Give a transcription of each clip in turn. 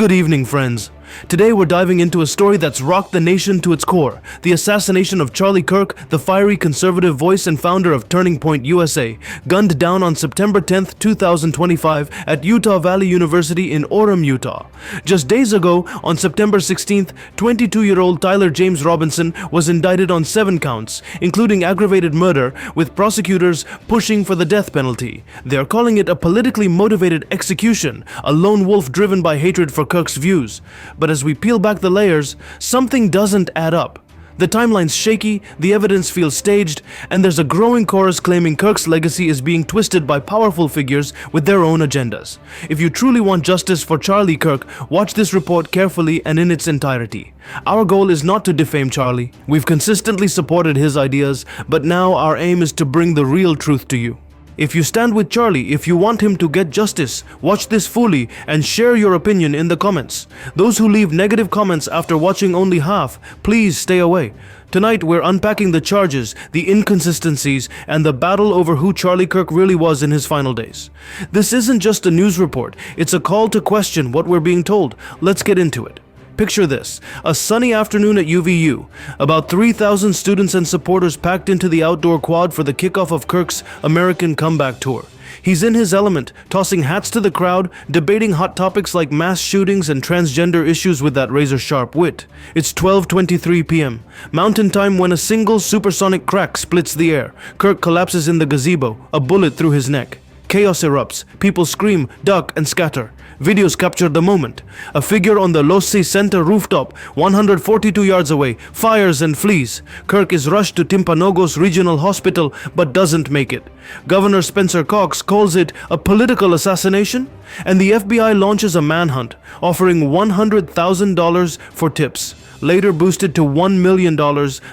Good evening, friends. Today we're diving into a story that's rocked the nation to its core. The assassination of Charlie Kirk, the fiery conservative voice and founder of Turning Point USA, gunned down on September 10, 2025 at Utah Valley University in Orem, Utah. Just days ago, on September 16th, 22-year-old Tyler James Robinson was indicted on 7 counts, including aggravated murder, with prosecutors pushing for the death penalty. They're calling it a politically motivated execution, a lone wolf driven by hatred for Kirk's views. But as we peel back the layers, something doesn't add up. The timeline's shaky, the evidence feels staged, and there's a growing chorus claiming Kirk's legacy is being twisted by powerful figures with their own agendas. If you truly want justice for Charlie Kirk, watch this report carefully and in its entirety. Our goal is not to defame Charlie. We've consistently supported his ideas, but now our aim is to bring the real truth to you. If you stand with Charlie, if you want him to get justice, watch this fully and share your opinion in the comments. Those who leave negative comments after watching only half, please stay away. Tonight we're unpacking the charges, the inconsistencies, and the battle over who Charlie Kirk really was in his final days. This isn't just a news report, it's a call to question what we're being told. Let's get into it. Picture this, a sunny afternoon at UVU. About 3,000 students and supporters packed into the outdoor quad for the kickoff of Kirk's American Comeback Tour. He's in his element, tossing hats to the crowd, debating hot topics like mass shootings and transgender issues with that razor-sharp wit. It's 12:23 p.m., Mountain Time, when a single supersonic crack splits the air. Kirk collapses in the gazebo, a bullet through his neck. Chaos erupts, people scream, duck, and scatter. Videos capture the moment. A figure on the Lossi Center rooftop, 142 yards away, fires and flees. Kirk is rushed to Timpanogos Regional Hospital but doesn't make it. Governor Spencer Cox calls it a political assassination, and the FBI launches a manhunt, offering $100,000 for tips, later boosted to $1 million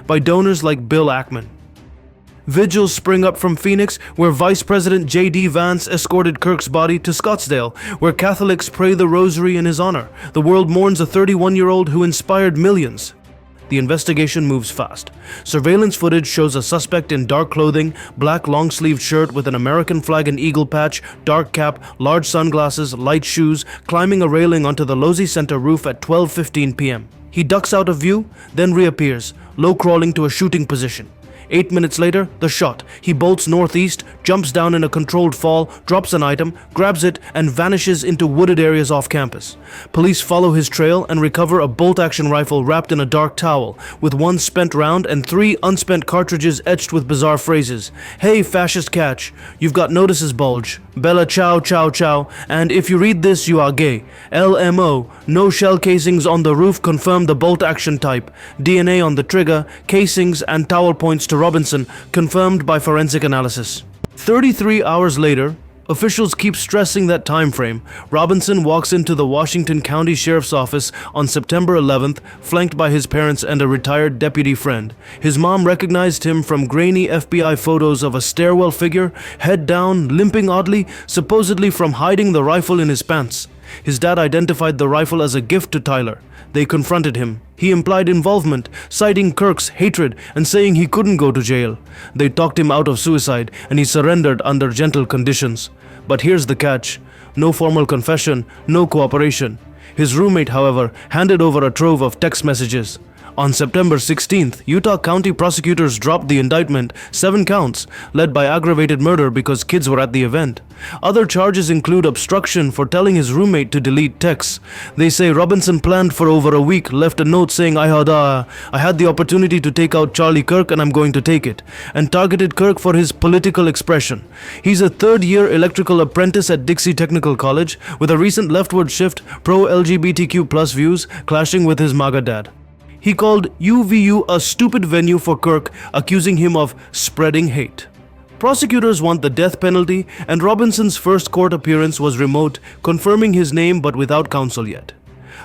by donors like Bill Ackman. Vigils spring up from Phoenix, where Vice President J.D. Vance escorted Kirk's body to Scottsdale, where Catholics pray the rosary in his honor. The world mourns a 31-year-old who inspired millions. The investigation moves fast. Surveillance footage shows a suspect in dark clothing, black long-sleeved shirt with an American flag and eagle patch, dark cap, large sunglasses, light shoes, climbing a railing onto the Lossi Center roof at 12:15 p.m. He ducks out of view, then reappears, low-crawling to a shooting position. 8 minutes later, the shot. He bolts northeast, jumps down in a controlled fall, drops an item, grabs it, and vanishes into wooded areas off campus. Police follow his trail and recover a bolt-action rifle wrapped in a dark towel, with 1 spent round and 3 unspent cartridges etched with bizarre phrases. "Hey, fascist catch, you've got notices bulge. Bella chow chow chow, and if you read this, you are gay. LMO, no shell casings on the roof confirm the bolt-action type. DNA on the trigger, casings, and towel points to Robinson, confirmed by forensic analysis." 33 hours later, officials keep stressing that time frame. Robinson walks into the Washington County Sheriff's Office on September 11th, flanked by his parents and a retired deputy friend. His mom recognized him from grainy FBI photos of a stairwell figure, head down, limping oddly, supposedly from hiding the rifle in his pants. His dad identified the rifle as a gift to Tyler. They confronted him. He implied involvement, citing Kirk's hatred and saying he couldn't go to jail. They talked him out of suicide, and he surrendered under gentle conditions. But here's the catch. No formal confession, no cooperation. His roommate, however, handed over a trove of text messages. On September 16th, Utah County prosecutors dropped the indictment, 7 counts, led by aggravated murder because kids were at the event. Other charges include obstruction for telling his roommate to delete texts. They say Robinson planned for over a week, left a note saying, I had the opportunity to take out Charlie Kirk and I'm going to take it, and targeted Kirk for his political expression. He's a third-year electrical apprentice at Dixie Technical College, with a recent leftward shift, pro-LGBTQ+ views clashing with his MAGA dad. He called UVU a stupid venue for Kirk, accusing him of spreading hate. Prosecutors want the death penalty, and Robinson's first court appearance was remote, confirming his name but without counsel yet.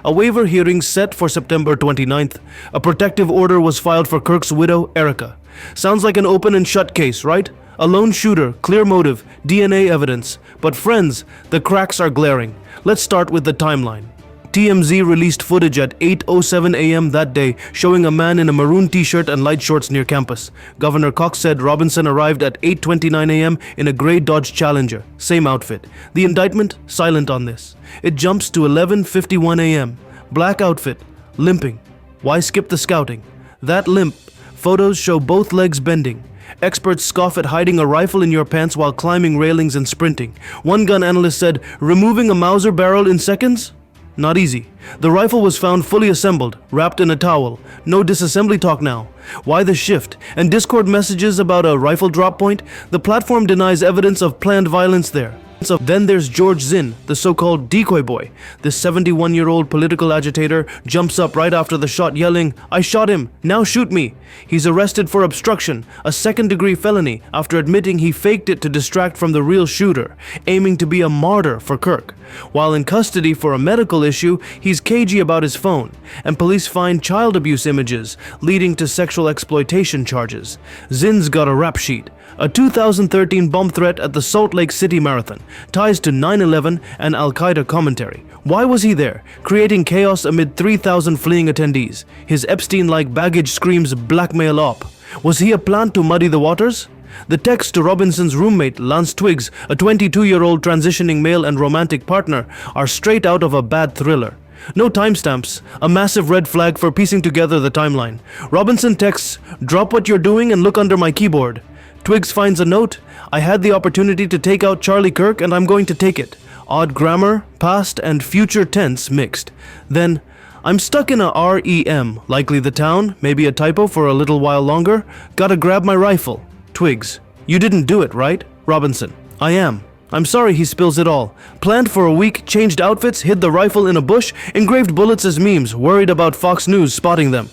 A waiver hearing set for September 29th. A protective order was filed for Kirk's widow, Erica. Sounds like an open and shut case, right? A lone shooter, clear motive, DNA evidence. But friends, the cracks are glaring. Let's start with the timeline. TMZ released footage at 8:07 a.m. that day showing a man in a maroon t-shirt and light shorts near campus. Governor Cox said Robinson arrived at 8:29 a.m. in a gray Dodge Challenger, same outfit. The indictment, silent on this. It jumps to 11:51 a.m. Black outfit, limping. Why skip the scouting? That limp. Photos show both legs bending. Experts scoff at hiding a rifle in your pants while climbing railings and sprinting. One gun analyst said, removing a Mauser barrel in seconds? Not easy. The rifle was found fully assembled, wrapped in a towel. No disassembly talk now. Why the shift? And Discord messages about a rifle drop point? The platform denies evidence of planned violence there. Then there's George Zinn, the so-called decoy boy. This 71-year-old political agitator jumps up right after the shot yelling, "I shot him, now shoot me." He's arrested for obstruction, a second-degree felony, after admitting he faked it to distract from the real shooter, aiming to be a martyr for Kirk. While in custody for a medical issue, he's cagey about his phone, and police find child abuse images, leading to sexual exploitation charges. Zinn's got a rap sheet. A 2013 bomb threat at the Salt Lake City Marathon, ties to 9/11 and Al-Qaeda commentary. Why was he there, creating chaos amid 3,000 fleeing attendees? His Epstein-like baggage screams blackmail op. Was he a plant to muddy the waters? The text to Robinson's roommate, Lance Twiggs, a 22-year-old transitioning male and romantic partner, are straight out of a bad thriller. No timestamps, a massive red flag for piecing together the timeline. Robinson texts, "Drop what you're doing and look under my keyboard." Twiggs finds a note, "I had the opportunity to take out Charlie Kirk and I'm going to take it." Odd grammar, past and future tense mixed. Then, "I'm stuck in a REM, likely the town, maybe a typo for a little while longer. Gotta grab my rifle." Twiggs, "You didn't do it, right?" Robinson, "I am. I'm sorry." He spills it all. Planned for a week, changed outfits, hid the rifle in a bush, engraved bullets as memes, worried about Fox News spotting them.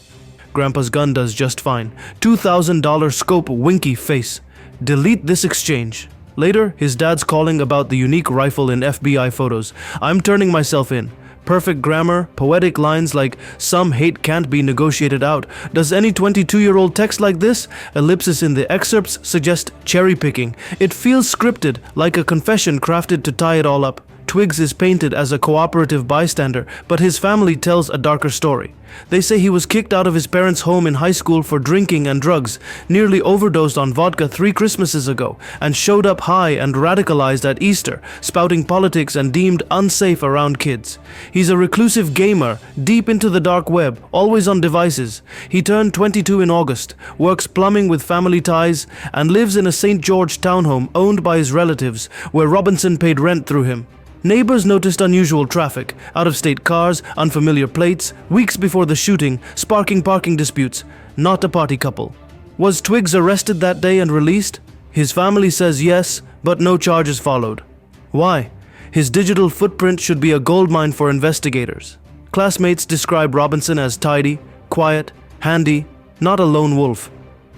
Grandpa's gun does just fine. $2,000 scope winky face. Delete this exchange. Later, his dad's calling about the unique rifle in FBI photos. "I'm turning myself in." Perfect grammar, poetic lines like, "Some hate can't be negotiated out." Does any 22-year-old text like this? Ellipses in the excerpts suggest cherry picking. It feels scripted, like a confession crafted to tie it all up. Twiggs is painted as a cooperative bystander, but his family tells a darker story. They say he was kicked out of his parents' home in high school for drinking and drugs, nearly overdosed on vodka 3 Christmases ago, and showed up high and radicalized at Easter, spouting politics and deemed unsafe around kids. He's a reclusive gamer, deep into the dark web, always on devices. He turned 22 in August, works plumbing with family ties, and lives in a St. George townhome owned by his relatives, where Robinson paid rent through him. Neighbors noticed unusual traffic, out-of-state cars, unfamiliar plates, weeks before the shooting, sparking parking disputes. Not a party couple. Was Twiggs arrested that day and released? His family says yes, but no charges followed. Why? His digital footprint should be a goldmine for investigators. Classmates describe Robinson as tidy, quiet, handy, not a lone wolf.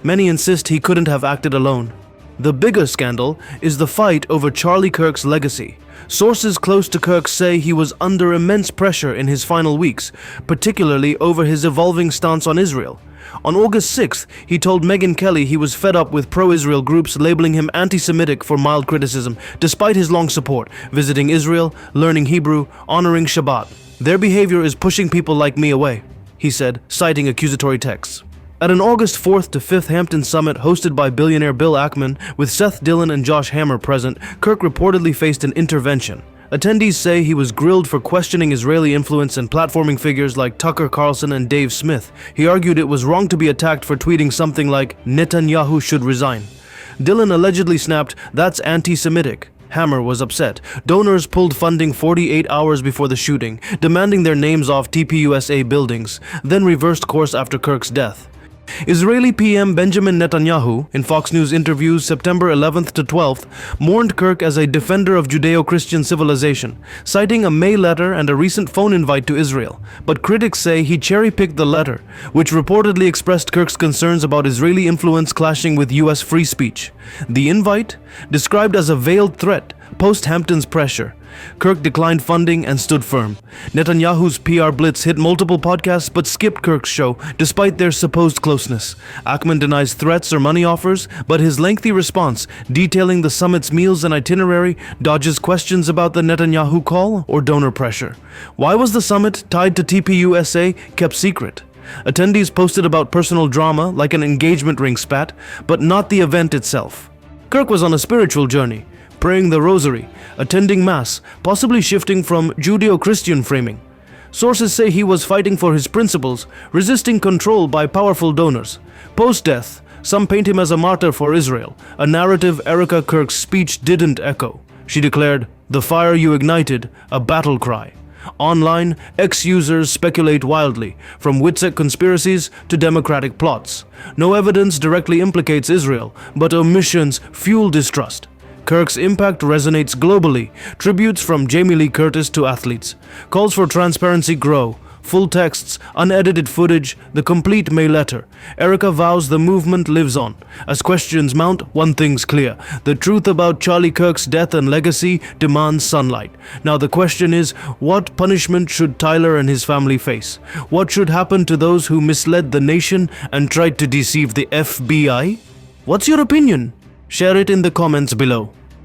Many insist he couldn't have acted alone. The bigger scandal is the fight over Charlie Kirk's legacy. Sources close to Kirk say he was under immense pressure in his final weeks, particularly over his evolving stance on Israel. On August 6th, he told Megyn Kelly he was fed up with pro-Israel groups labeling him anti-Semitic for mild criticism, despite his long support, visiting Israel, learning Hebrew, honoring Shabbat. "Their behavior is pushing people like me away," he said, citing accusatory texts. At an August 4th to 5th Hampton summit hosted by billionaire Bill Ackman, with Seth Dillon and Josh Hammer present, Kirk reportedly faced an intervention. Attendees say he was grilled for questioning Israeli influence and platforming figures like Tucker Carlson and Dave Smith. He argued it was wrong to be attacked for tweeting something like, "Netanyahu should resign." Dillon allegedly snapped, "That's anti-Semitic." Hammer was upset. Donors pulled funding 48 hours before the shooting, demanding their names off TPUSA buildings, then reversed course after Kirk's death. Israeli PM Benjamin Netanyahu, in Fox News interviews September 11th to 12th, mourned Kirk as a defender of Judeo-Christian civilization, citing a May letter and a recent phone invite to Israel. But critics say he cherry-picked the letter, which reportedly expressed Kirk's concerns about Israeli influence clashing with U.S. free speech. The invite, described as a veiled threat, post Hampton's pressure, Kirk declined funding and stood firm. Netanyahu's PR blitz hit multiple podcasts but skipped Kirk's show despite their supposed closeness. Ackman denies threats or money offers, but his lengthy response, detailing the summit's meals and itinerary, dodges questions about the Netanyahu call or donor pressure. Why was the summit, tied to TPUSA, kept secret? Attendees posted about personal drama like an engagement ring spat, but not the event itself. Kirk was on a spiritual journey, praying the rosary, attending mass, possibly shifting from Judeo-Christian framing. Sources say he was fighting for his principles, resisting control by powerful donors. Post-death, some paint him as a martyr for Israel, a narrative Erica Kirk's speech didn't echo. She declared, "The fire you ignited, a battle cry." Online, ex-users speculate wildly, from Witzek conspiracies to democratic plots. No evidence directly implicates Israel, but omissions fuel distrust. Kirk's impact resonates globally. Tributes from Jamie Lee Curtis to athletes. Calls for transparency grow. Full texts, unedited footage, the complete May letter. Erica vows the movement lives on. As questions mount, one thing's clear. The truth about Charlie Kirk's death and legacy demands sunlight. Now the question is, what punishment should Tyler and his family face? What should happen to those who misled the nation and tried to deceive the FBI? What's your opinion? Share it in the comments below.